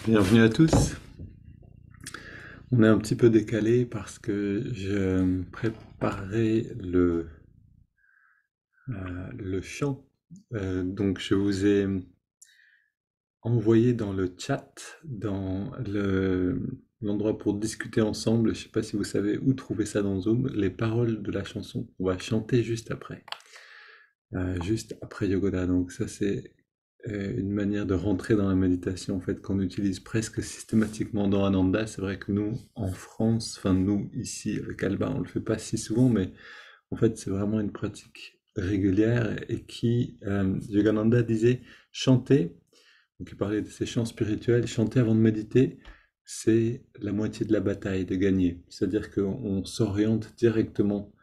Bienvenue à tous. On est un petit peu décalé parce que je préparais le chant. Donc je vous ai envoyé dans le chat, dans l'endroit pour discuter ensemble. Je ne sais pas si vous savez où trouver ça dans Zoom, les paroles de la chanson qu'on va chanter juste après Yogoda. Donc ça c'est une manière de rentrer dans la méditation en fait qu'on utilise presque systématiquement dans Ananda. C'est vrai que nous en France, enfin nous ici avec Alba, on le fait pas si souvent, mais en fait c'est vraiment une pratique régulière et qui Yogananda disait chanter, donc il parlait de ces chants spirituels, chanter avant de méditer, c'est la moitié de la bataille de gagner. C'est-à-dire qu'on s'oriente directement,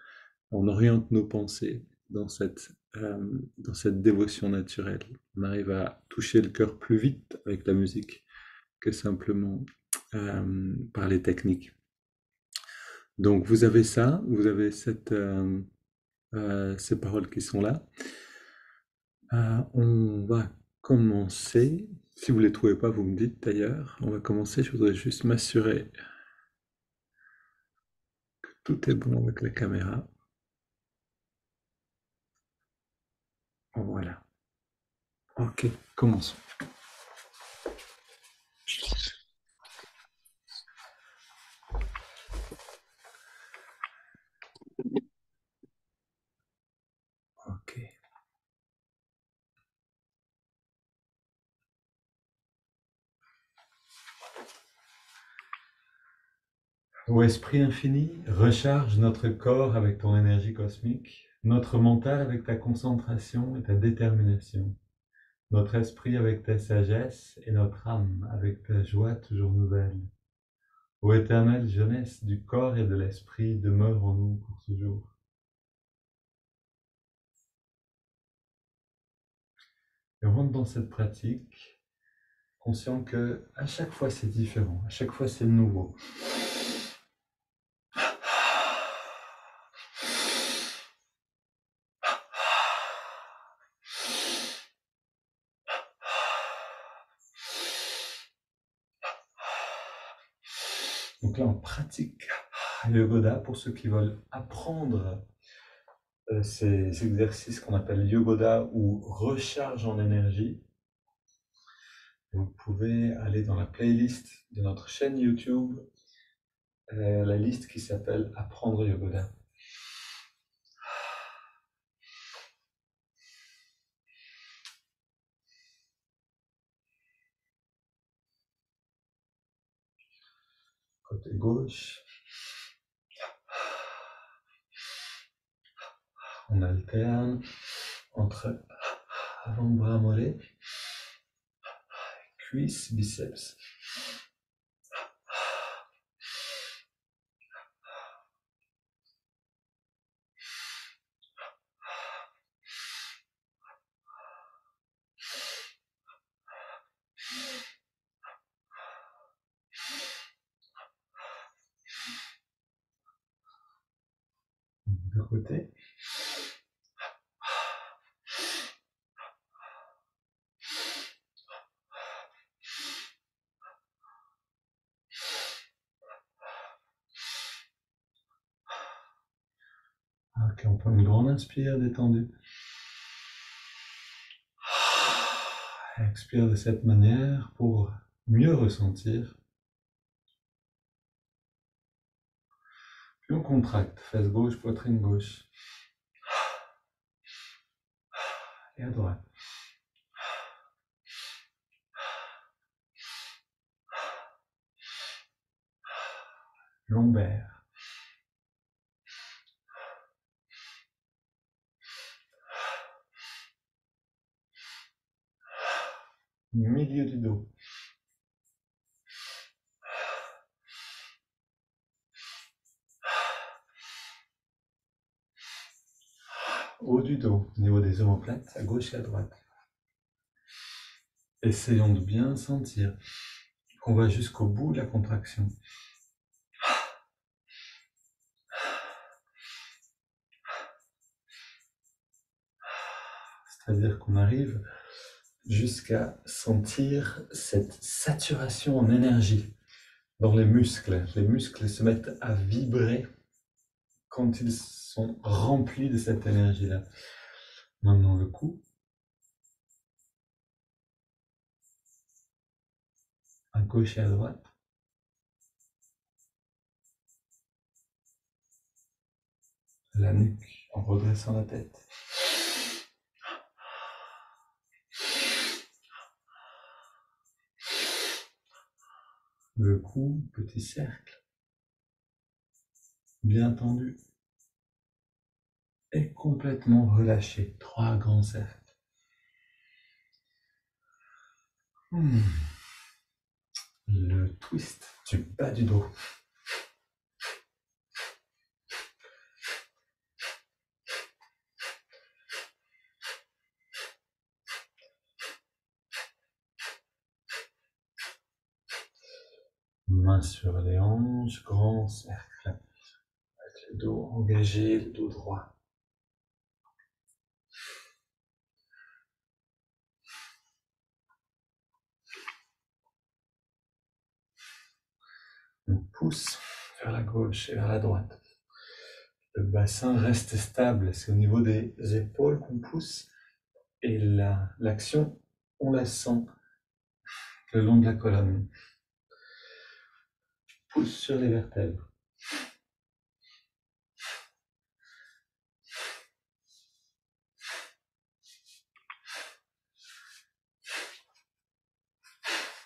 on oriente nos pensées dans cette dévotion naturelle. On arrive à toucher le cœur plus vite avec la musique que simplement par les techniques. Donc vous avez ça, vous avez ces paroles qui sont là. On va commencer. Si vous ne les trouvez pas, vous me dites d'ailleurs. On va commencer. Je voudrais juste m'assurer que tout est bon avec la caméra. Voilà. Ok, commençons. Ok. Ô Esprit infini, recharge notre corps avec ton énergie cosmique, notre mental avec ta concentration et ta détermination, notre esprit avec ta sagesse et notre âme avec ta joie toujours nouvelle. Ô éternelle jeunesse du corps et de l'esprit, demeure en nous pour toujours. Et on rentre dans cette pratique, conscient que à chaque fois c'est différent, à chaque fois c'est nouveau. Donc là on pratique le Yogoda pour ceux qui veulent apprendre ces exercices qu'on appelle Yogoda ou recharge en énergie. Vous pouvez aller dans la playlist de notre chaîne YouTube, la liste qui s'appelle Apprendre Yogoda. Côté gauche, on alterne entre avant-bras mollet, cuisses, biceps. De côté. Ok, on prend une grande inspire détendue. Expire de cette manière pour mieux ressentir. Puis on contracte, fesse gauche, poitrine gauche. Et à droite. Lombaire. Milieu du dos. Haut du dos, au niveau des omoplates, à gauche et à droite. Essayons de bien sentir qu'on va jusqu'au bout de la contraction. C'est-à-dire qu'on arrive jusqu'à sentir cette saturation en énergie dans les muscles. Les muscles se mettent à vibrer quand ils sont remplis de cette énergie-là. Maintenant le cou, à gauche et à droite. La nuque en redressant la tête. Le cou, petit cercle, bien tendu et complètement relâché. 3 grands cercles. Le twist du bas du dos. Main sur les hanches, grand cercle. Avec le dos engagé, le dos droit. On pousse vers la gauche et vers la droite. Le bassin reste stable, c'est au niveau des épaules qu'on pousse. Et l'action, on la sent le long de la colonne. Pousse sur les vertèbres.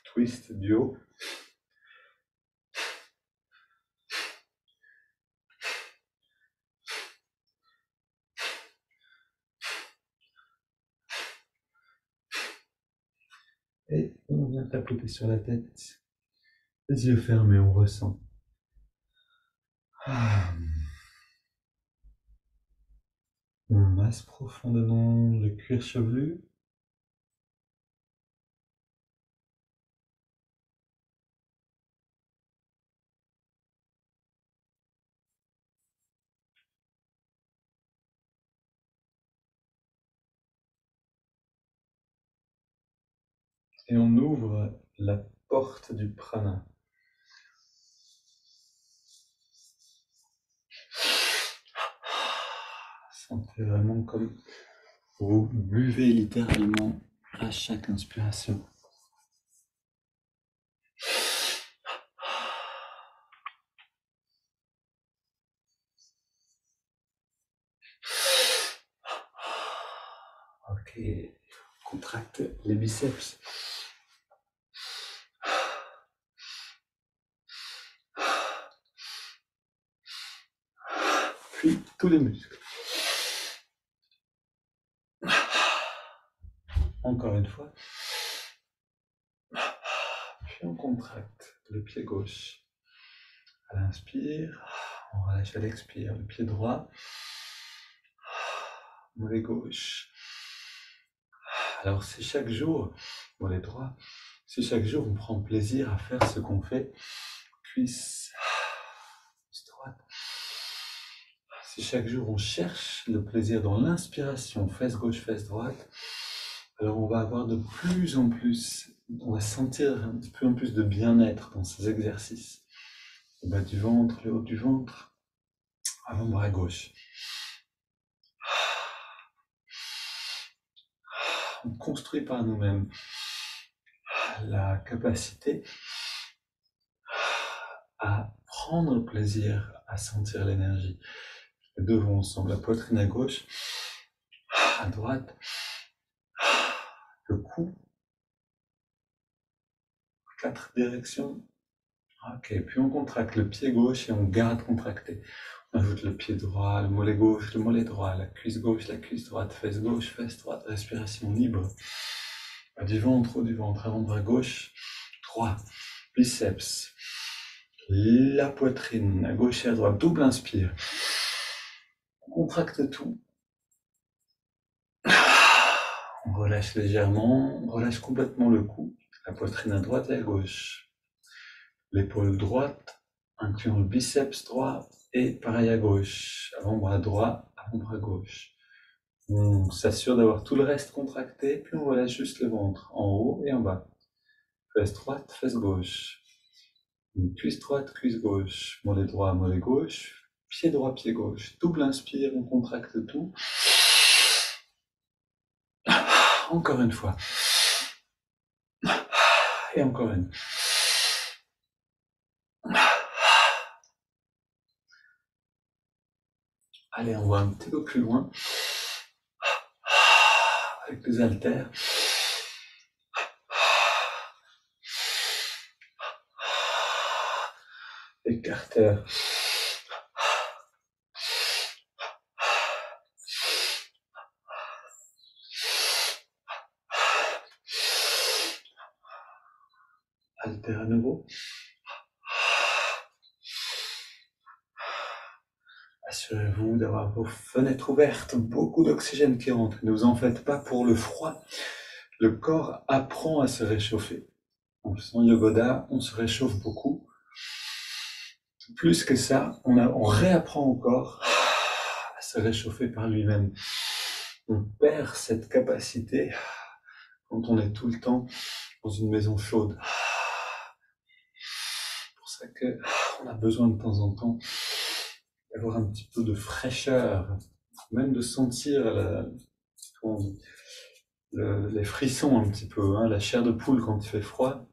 Twist du haut. Et on vient tapoter sur la tête. Les yeux fermés, on ressent. On masse profondément le cuir chevelu. Et on ouvre la porte du prana. Sentez vraiment comme vous buvez littéralement à chaque inspiration. Ok, contracte les biceps. Puis tous les muscles. Encore une fois. Puis on contracte le pied gauche. À l'inspire, on relâche à l'expire. Le pied droit. Mollet gauche. Alors si chaque jour, mollet droit, si chaque jour on prend plaisir à faire ce qu'on fait, cuisse droite. Si chaque jour on cherche le plaisir dans l'inspiration, fesse gauche, fesse droite, alors on va avoir de plus en plus, on va sentir un petit peu en plus de bien-être dans ces exercices. Le bas du ventre, le haut du ventre, avant-bras gauche. On construit par nous-mêmes la capacité à prendre le plaisir à sentir l'énergie. Les deux vont ensemble, la poitrine à gauche, à droite, le cou, 4 directions. Ok, puis on contracte le pied gauche et on garde contracté. On ajoute le pied droit, le mollet gauche, le mollet droit, la cuisse gauche, la cuisse droite, fesse droite, respiration libre. Bas du ventre, haut du ventre, avant-bras gauche, droit, biceps, la poitrine, à gauche et à droite, double inspire. On contracte tout. On relâche légèrement, on relâche complètement le cou, la poitrine à droite et à gauche. L'épaule droite, incluant le biceps droit et pareil à gauche. Avant-bras droit, avant-bras gauche. On s'assure d'avoir tout le reste contracté, puis on relâche juste le ventre, en haut et en bas. Fesse droite, fesse gauche. Une cuisse droite, cuisse gauche. Mollet droit, mollet gauche. Pied droit, pied gauche. Double inspire, on contracte tout. Encore une fois. Et encore une. Allez, on va un petit peu plus loin. Avec les haltères. Écarteur. Haltère à nouveau. Assurez-vous d'avoir vos fenêtres ouvertes, beaucoup d'oxygène qui rentre. Ne vous en faites pas pour le froid. Le corps apprend à se réchauffer. En faisant yoga, on se réchauffe beaucoup. Plus que ça, on réapprend au corps à se réchauffer par lui-même. On perd cette capacité quand on est tout le temps dans une maison chaude. C'est pour ça qu'on a besoin de temps en temps d'avoir un petit peu de fraîcheur, même de sentir les frissons un petit peu, hein, la chair de poule quand il fait froid.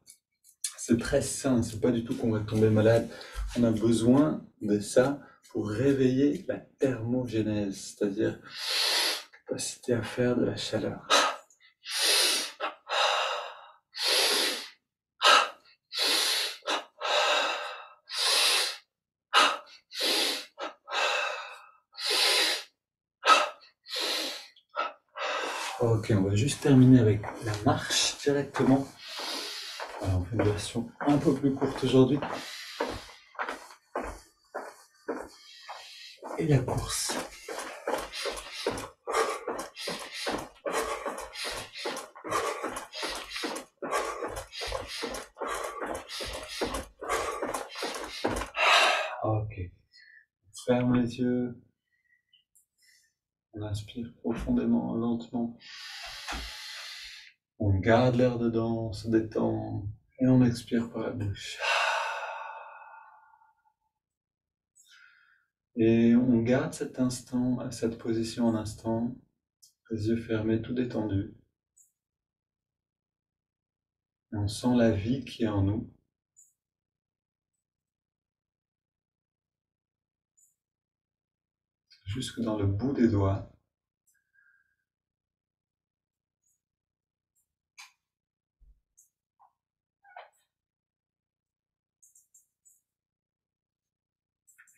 C'est très sain, c'est pas du tout qu'on va tomber malade. On a besoin de ça pour réveiller la thermogénèse, c'est-à-dire la capacité à faire de la chaleur. Ok, on va juste terminer avec la marche directement. Alors, on fait une version un peu plus courte aujourd'hui. Et la course. Ok. On ferme les yeux. On inspire profondément, lentement. On garde l'air dedans, on se détend. Et on expire par la bouche. Et on garde cet instant, cette position un instant, les yeux fermés, tout détendu. Et on sent la vie qui est en nous. Jusque dans le bout des doigts.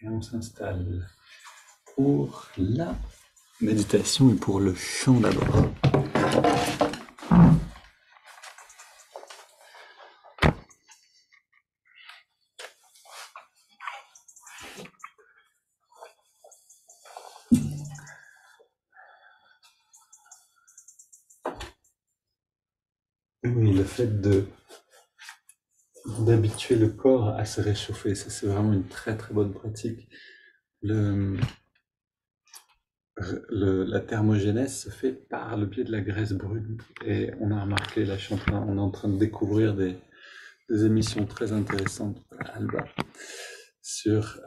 Et on s'installe pour la méditation et pour le chant d'abord. Oui, le fait d'habituer le corps à se réchauffer, ça c'est vraiment une très très bonne pratique. La thermogénèse se fait par le biais de la graisse brune. Et on a remarqué, là on est en train de découvrir des émissions très intéressantes à Alba sur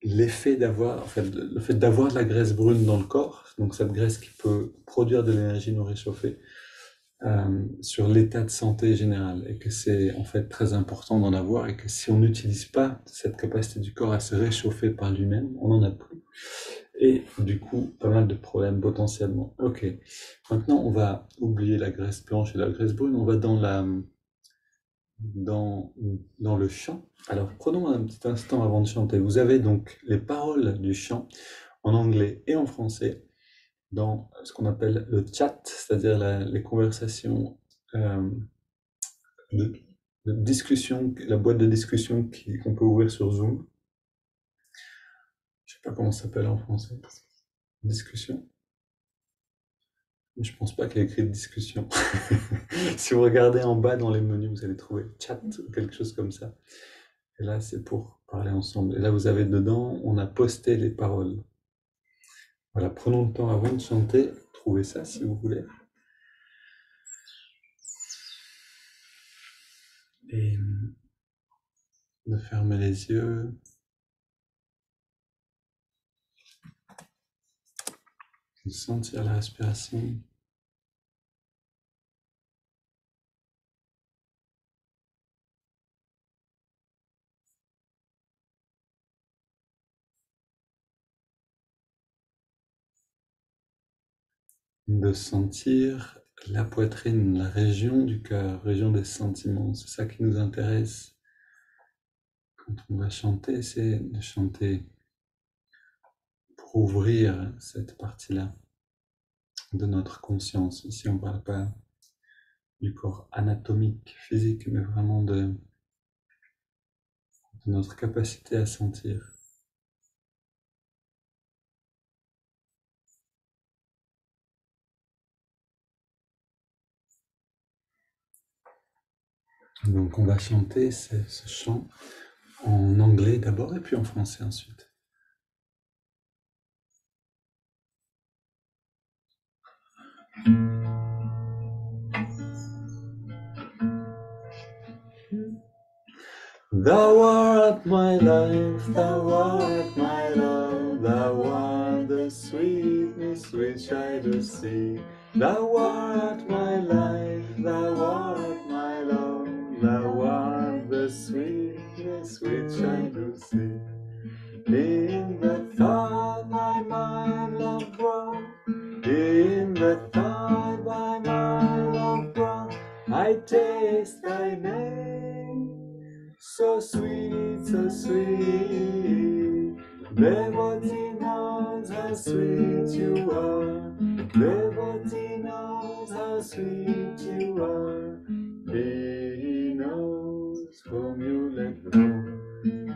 l'effet d'avoir, en fait, le fait d'avoir de la graisse brune dans le corps, donc cette graisse qui peut produire de l'énergie, nous réchauffer, sur l'état de santé général, et que c'est en fait très important d'en avoir, et que si on n'utilise pas cette capacité du corps à se réchauffer par lui-même, on n'en a plus. Et du coup, pas mal de problèmes potentiellement. Ok, maintenant on va oublier la graisse blanche et la graisse brune, on va dans le chant. Alors prenons un petit instant avant de chanter. Vous avez donc les paroles du chant en anglais et en français dans ce qu'on appelle le chat, c'est-à-dire les conversations de, discussion, la boîte de discussion qu'on peut ouvrir sur Zoom. Je sais pas comment ça s'appelle en français. Discussion. Je pense pas qu'il y ait écrit discussion. Si vous regardez en bas dans les menus, vous allez trouver chat ou quelque chose comme ça. Et là, c'est pour parler ensemble. Et là, vous avez dedans, on a posté les paroles. Voilà, prenons le temps avant de chanter. Trouvez ça si vous voulez. Et de fermer les yeux. De sentir la respiration. De sentir la poitrine, la région du cœur, région des sentiments. C'est ça qui nous intéresse quand on va chanter, c'est de chanter pour ouvrir cette partie-là de notre conscience. Ici, on ne parle pas du corps anatomique, physique, mais vraiment de notre capacité à sentir. Donc on va chanter ce chant en anglais d'abord et puis en français ensuite. Thou art my life, thou art my love, thou art the sweetness which I do see. Thou art my life, thou art my love, thou art the sweetness which I do see. In the thought my mind love grows, in the thought my mind love grows, I taste thy name. So sweet, so sweet. Devotee knows how sweet you are. Devotee knows how sweet you are. He knows whom you let know.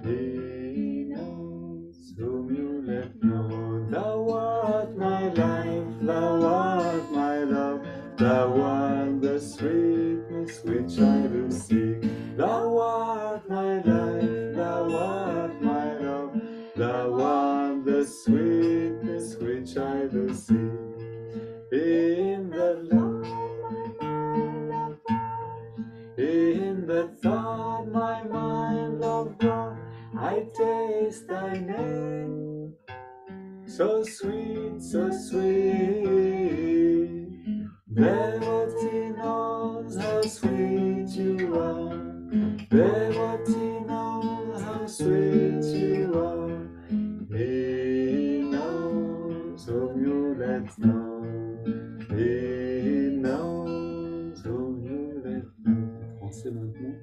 He knows whom you let know. Thou art my life, thou art my love. Thou art the sweetness which I do seek. Thou art my life, thou art my love, thou art the sweetness which I do see. In the love, in the thought my mind love grows, I taste thy name. So sweet, so sweet. Devotee knows how sweet you are. Devotee knows how sweet you are. He knows whom you let know. He knows whom you let know. Français maintenant.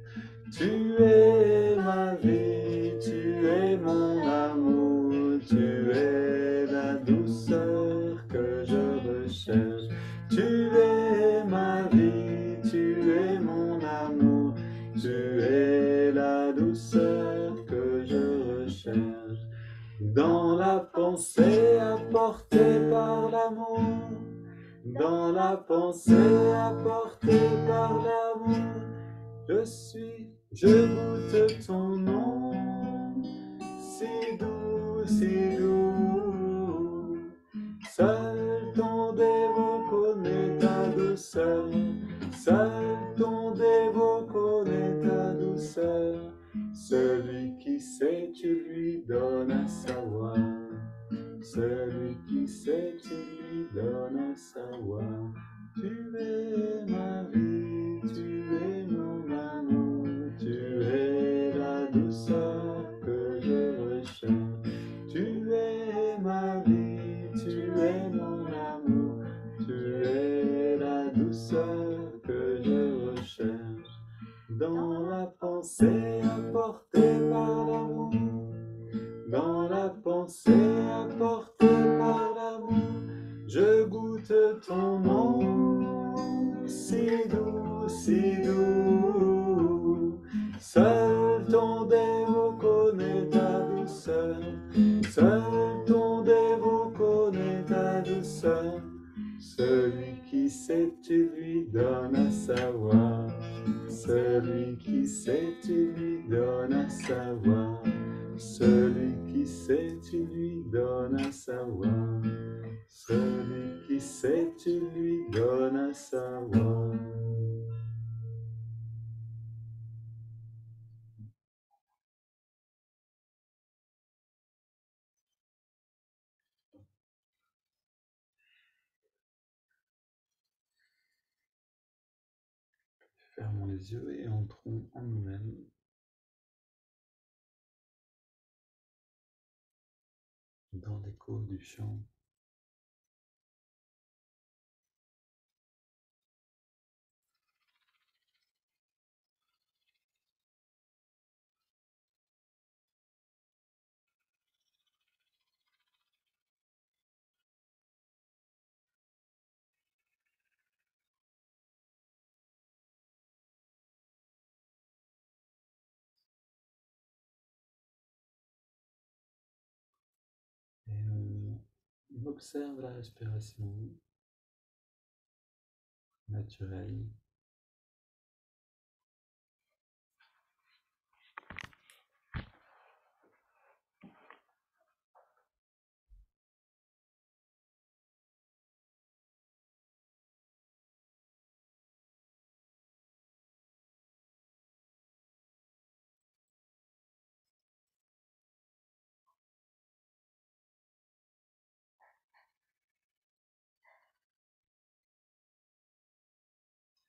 Tu es ma vie, tu es mon amour, tu es la douceur que je recherche. Tu es ma vie, tu es mon amour, tu es la douceur que je recherche. Dans la pensée apportée par l'amour, dans la pensée apportée par l'amour, je goûte ton nom, si doux, si doux. Seul ton dévot connaît ta douceur, seul ton dévot connaît ta douceur. Celui qui sait, tu lui donnes à savoir. Celui qui sait, tu lui donnes à savoir. Tu es ma vie, tu es mon amour, tu es la douceur que je recherche. Tu es ma vie, tu es mon amour, tu es la douceur que je recherche. Dans la pensée apportée par l'amour, dans la pensée apportée par l'amour, je goûte ton nom, si doux, si doux. Seul ton dévot connaît ta douceur, seul ton dévot connaît ta douceur. Celui qui sait, tu lui donnes à savoir. Celui qui sait, tu lui donnes à savoir. Celui qui sait, tu lui donnes à savoir. Celui qui sait, tu lui donnes à savoir. Fermons les yeux et entrons en nous-mêmes, dans l'écho du chant. Et on observe la respiration naturelle.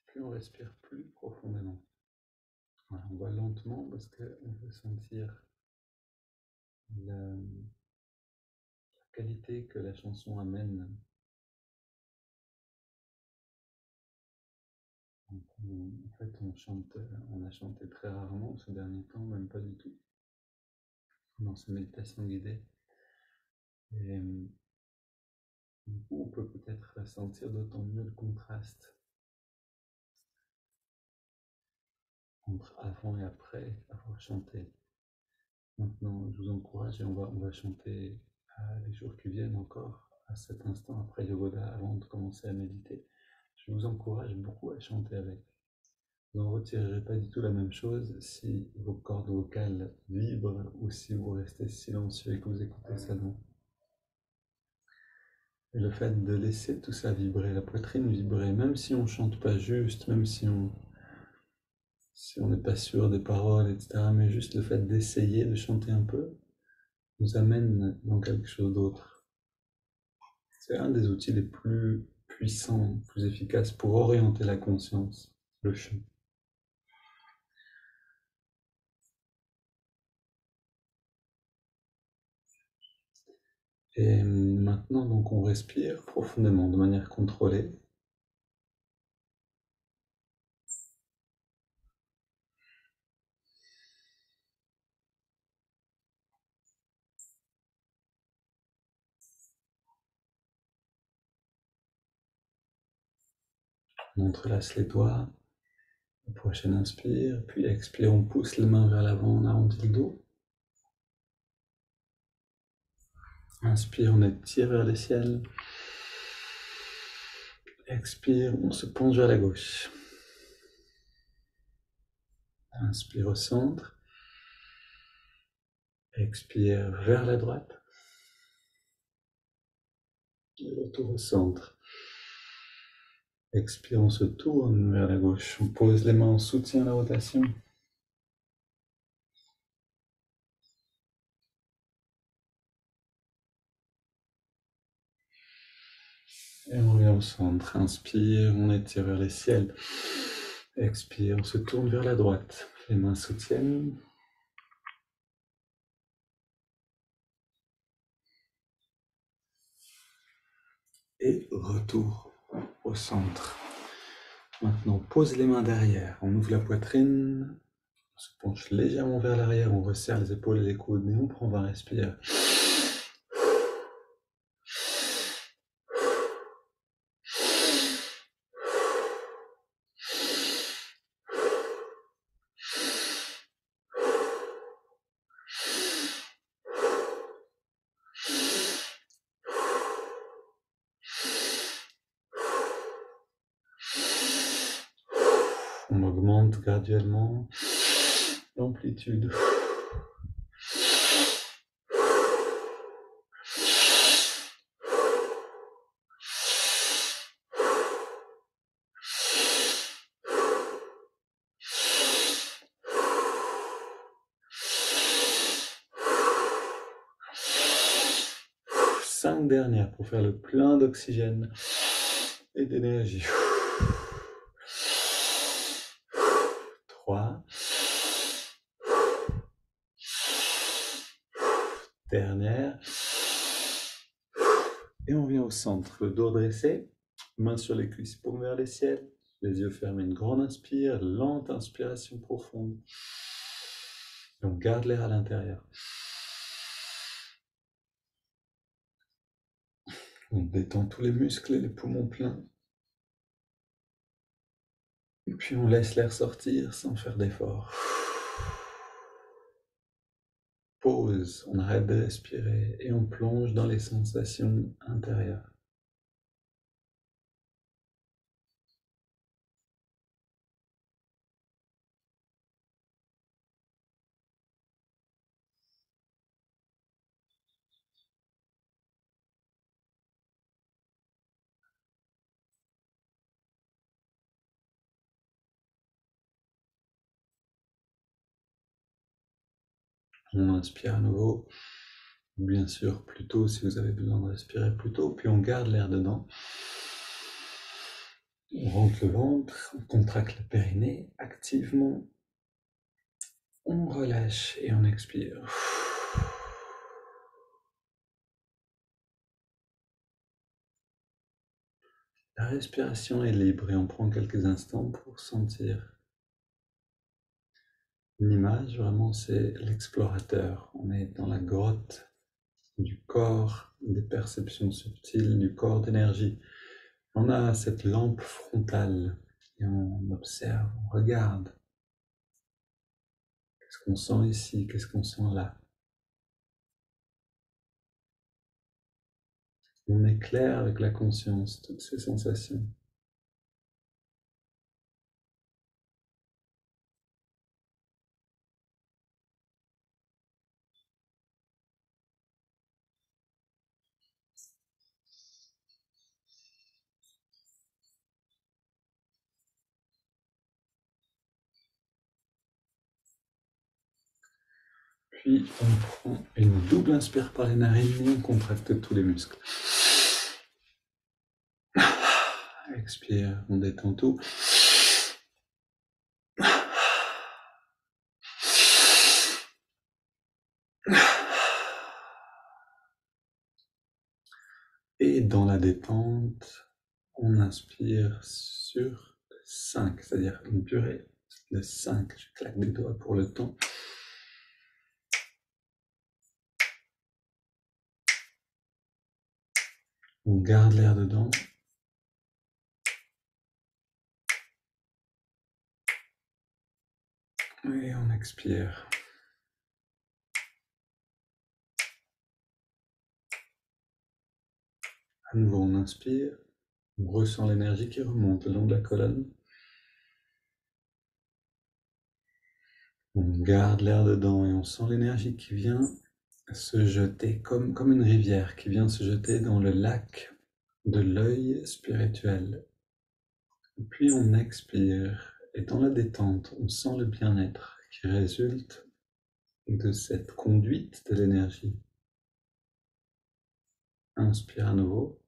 Puis on respire plus profondément. Voilà, on va lentement parce qu'on veut sentir la qualité que la chanson amène. Donc, en fait, on a chanté très rarement ces derniers temps, même pas du tout, dans ces méditations guidées. Et du coup, on peut peut-être sentir d'autant mieux le contraste entre avant et après avoir chanté. Maintenant, je vous encourage et on va chanter les jours qui viennent encore, à cet instant après Yogoda, avant de commencer à méditer. Je vous encourage beaucoup à chanter avec. Vous n'en retirerez pas du tout la même chose si vos cordes vocales vibrent ou si vous restez silencieux et que vous écoutez seulement. Et le fait de laisser tout ça vibrer, la poitrine vibrer, même si on chante pas juste, même si on n'est pas sûr des paroles, etc., mais juste le fait d'essayer de chanter un peu nous amène dans quelque chose d'autre. C'est un des outils les plus puissants, plus efficaces pour orienter la conscience, le chant. Et maintenant, donc, on respire profondément, de manière contrôlée. On entrelace les doigts. La prochaine inspire, puis expire, on pousse les mains vers l'avant, on arrondit le dos. Inspire, on étire vers le ciel. Expire, on se penche vers la gauche. Inspire au centre. Expire vers la droite. Et retour au centre. Expire, on se tourne vers la gauche. On pose les mains en soutien à la rotation. Et on revient au centre. Inspire, on étire vers le ciel. Expire, on se tourne vers la droite. Les mains soutiennent. Et retour au centre. Maintenant, pose les mains derrière. On ouvre la poitrine. On se penche légèrement vers l'arrière. On resserre les épaules et les coudes. Et on prend 20 respires. On augmente graduellement l'amplitude. 5 dernières pour faire le plein d'oxygène et d'énergie. 3. Dernière. Et on vient au centre, le dos dressé, mains sur les cuisses, paumes vers les ciels, les yeux fermés, une grande inspire, lente inspiration profonde. Et on garde l'air à l'intérieur. On détend tous les muscles et les poumons pleins. Et puis on laisse l'air sortir sans faire d'effort. Pause, on arrête de respirer et on plonge dans les sensations intérieures. On inspire à nouveau, bien sûr plus tôt si vous avez besoin de respirer plus tôt, puis on garde l'air dedans. On rentre le ventre, on contracte le périnée activement. On relâche et on expire. La respiration est libre et on prend quelques instants pour sentir une image. Vraiment, c'est l'explorateur. On est dans la grotte du corps, des perceptions subtiles, du corps d'énergie. On a cette lampe frontale et on observe, on regarde. Qu'est-ce qu'on sent ici? Qu'est-ce qu'on sent là? On éclaire avec la conscience toutes ces sensations. Puis on prend une double inspire par les narines et on contracte tous les muscles. Expire, on détend tout. Et dans la détente, on inspire sur 5, c'est-à-dire une purée de 5. Je claque des doigts pour le temps. On garde l'air dedans. Et on expire. À nouveau, on inspire. On ressent l'énergie qui remonte le long de la colonne. On garde l'air dedans et on sent l'énergie qui vient se jeter comme une rivière qui vient se jeter dans le lac de l'œil spirituel. Et puis on expire et dans la détente, on sent le bien-être qui résulte de cette conduite de l'énergie. Inspire à nouveau.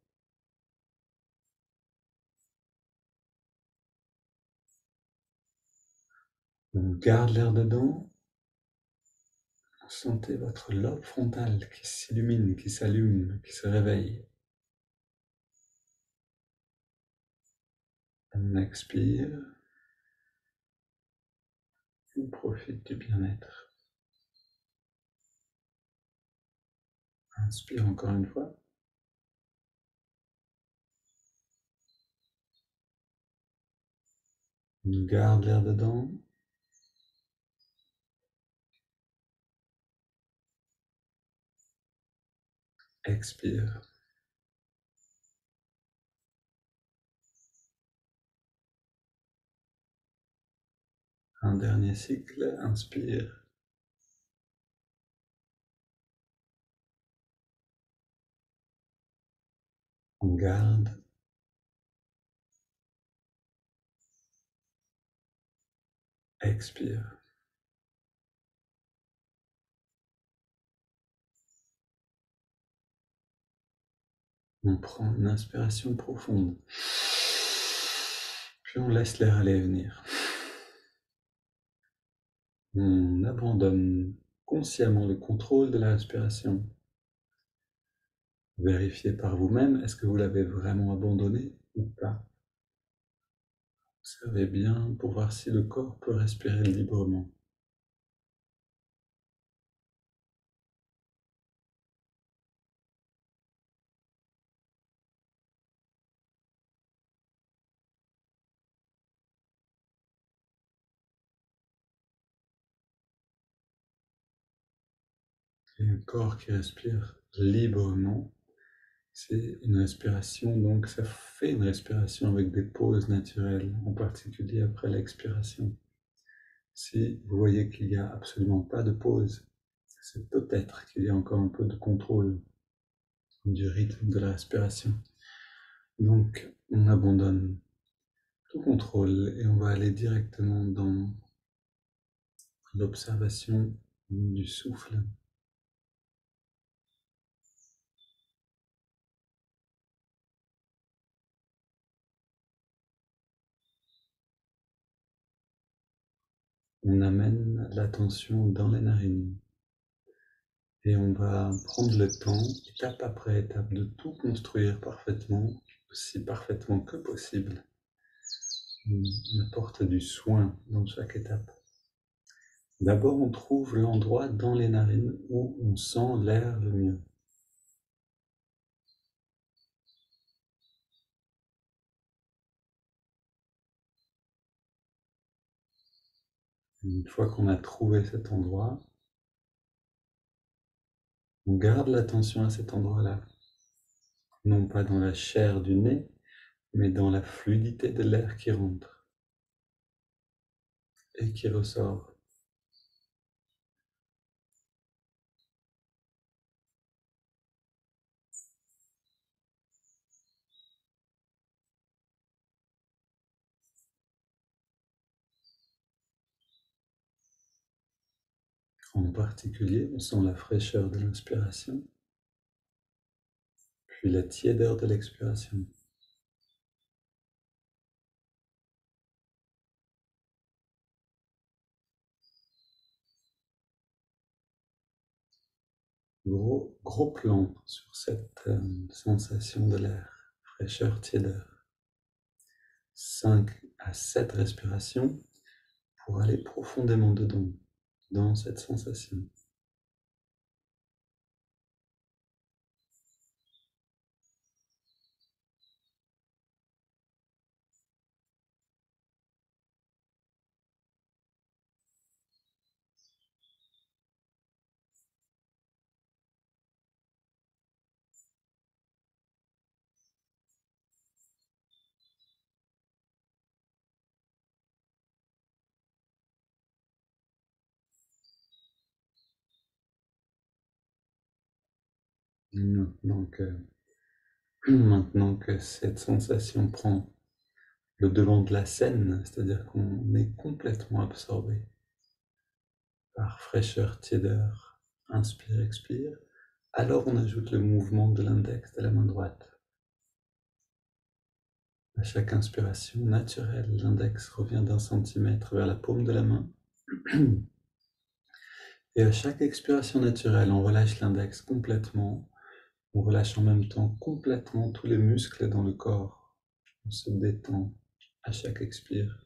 On garde l'air dedans. Sentez votre lobe frontal qui s'illumine, qui s'allume, qui se réveille. On expire. On profite du bien-être. Inspire encore une fois. On garde l'air dedans. Expire. Un dernier cycle. Inspire. On garde. Expire. On prend une inspiration profonde, puis on laisse l'air aller et venir. On abandonne consciemment le contrôle de la respiration. Vérifiez par vous-même, est-ce que vous l'avez vraiment abandonné ou pas. Observez bien pour voir si le corps peut respirer librement. Et un corps qui respire librement, c'est une respiration, donc ça fait une respiration avec des pauses naturelles, en particulier après l'expiration. Si vous voyez qu'il n'y a absolument pas de pause, c'est peut-être qu'il y a encore un peu de contrôle du rythme de la respiration. Donc, on abandonne tout contrôle et on va aller directement dans l'observation du souffle. On amène l'attention dans les narines et on va prendre le temps, étape après étape, de tout construire parfaitement, aussi parfaitement que possible. On apporte du soin dans chaque étape. D'abord, on trouve l'endroit dans les narines où on sent l'air le mieux. Une fois qu'on a trouvé cet endroit, on garde l'attention à cet endroit-là, non pas dans la chair du nez, mais dans la fluidité de l'air qui rentre et qui ressort. En particulier, on sent la fraîcheur de l'inspiration, puis la tiédeur de l'expiration. Gros plan sur cette sensation de l'air, fraîcheur, tiédeur. 5 à 7 respirations pour aller profondément dedans, dans cette sensation. Maintenant que, maintenant que cette sensation prend le devant de la scène, c'est-à-dire qu'on est complètement absorbé par fraîcheur, tiédeur, inspire, expire, alors on ajoute le mouvement de l'index de la main droite. À chaque inspiration naturelle, l'index revient d'1 centimètre vers la paume de la main. Et à chaque expiration naturelle, on relâche l'index complètement. On relâche en même temps complètement tous les muscles dans le corps. On se détend à chaque expire.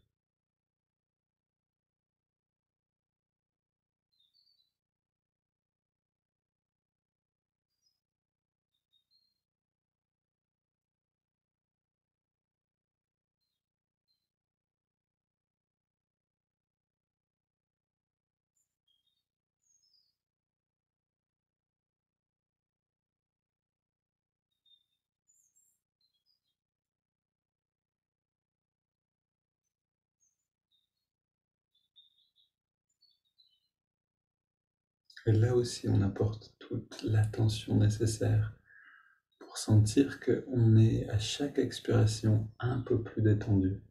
Et là aussi, on apporte toute l'attention nécessaire pour sentir qu'on est à chaque expiration un peu plus détendu.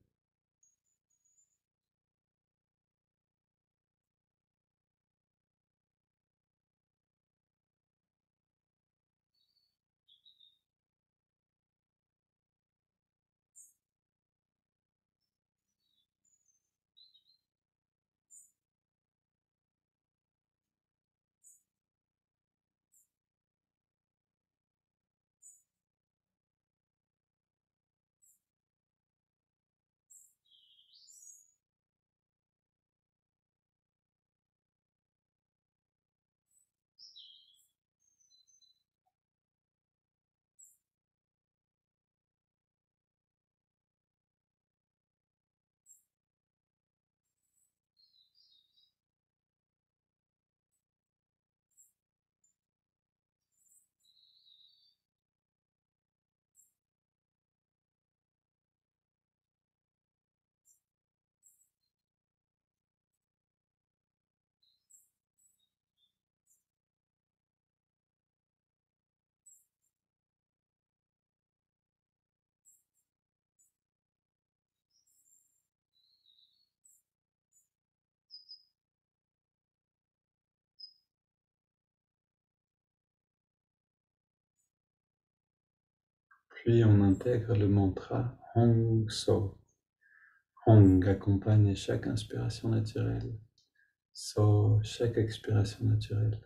Puis on intègre le mantra Hong So. Hong accompagne chaque inspiration naturelle. So, chaque expiration naturelle.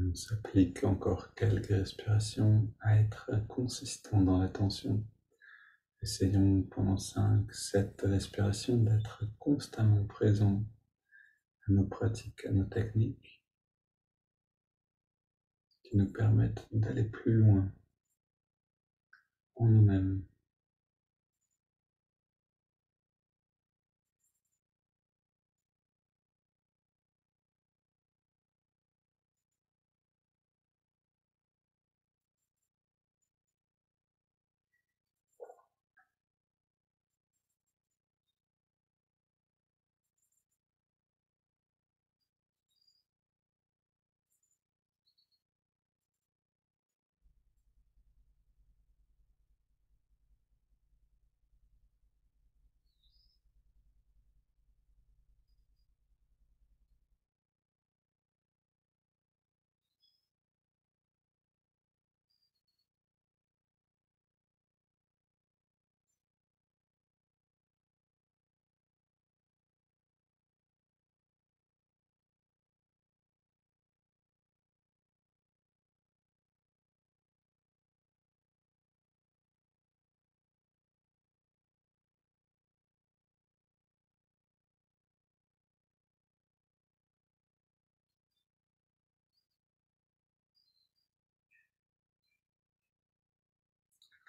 On s'applique encore quelques respirations à être consistant dans l'attention. Essayons pendant 5, 7 respirations d'être constamment présents à nos pratiques, à nos techniques qui nous permettent d'aller plus loin en nous-mêmes.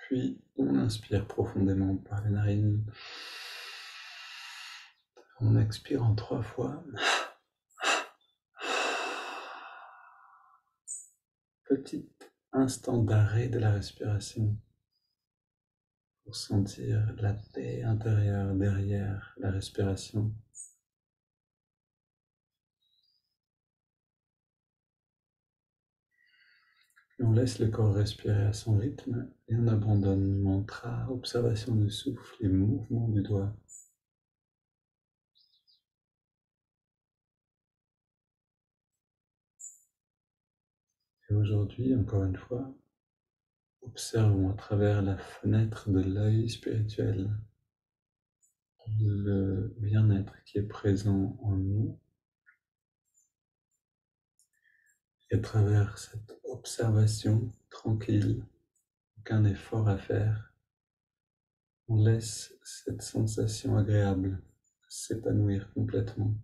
Puis on inspire profondément par les narines. On expire en 3 fois. Petit instant d'arrêt de la respiration pour sentir la paix intérieure derrière la respiration. Et on laisse le corps respirer à son rythme et on abandonne mantra, observation du souffle et mouvement du doigt. Et aujourd'hui, encore une fois, observons à travers la fenêtre de l'œil spirituel le bien-être qui est présent en nous. Et à travers cette observation tranquille, aucun effort à faire, on laisse cette sensation agréable s'épanouir complètement.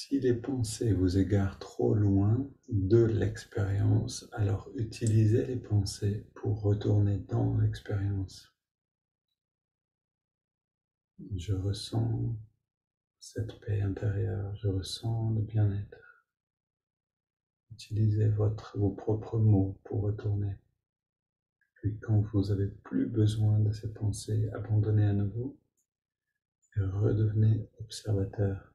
Si les pensées vous égarent trop loin de l'expérience, alors utilisez les pensées pour retourner dans l'expérience. Je ressens cette paix intérieure, je ressens le bien-être. Utilisez vos propres mots pour retourner. Puis quand vous n'avez plus besoin de ces pensées, abandonnez à nouveau et redevenez observateur.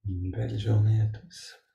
Une belle journée à tous.